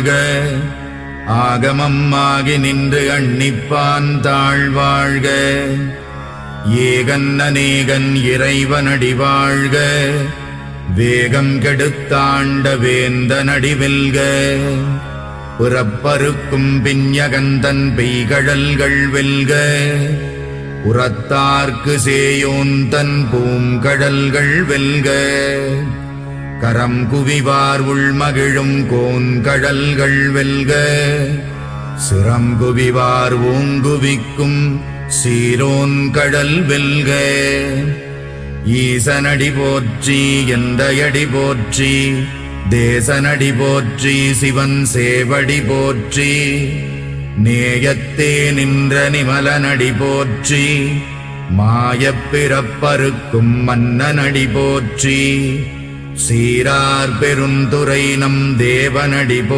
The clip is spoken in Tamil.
வாழ்க. ஆகமம் ஆகி நின்று அன்னிப்பான் தாழ்வாழ்க. ஏகன் அநேகன் இறைவனடி வாழ்க. வேகம் கெடுத்தாண்ட வேந்தனடி வெல்க. புறப்பருக்கும் பிஞகந்தன் பெய்கடல்கள் வெல்க. உரத்தார்க்கு சேயோந்தன் பூங்கடல்கள் வெல்க. கரம் குவிவார் உள்மகிழும் கோன்கடல்கள் வெல்க. சிரம் குவிவார் ஓங்குவிக்கும் சீரோன் கடல் வெல்க. ஈசனடி போற்றி எந்தையடி போற்றி. தேசனடி போற்றி சிவன் சேவடி போற்றி. நேயத்தே நின்ற நிமலனடி போற்றி. மாயப் பிறப்பறுக்கும் மன்னனடி போற்றி. சீரார் பெருந்துரை நம் தேவனடி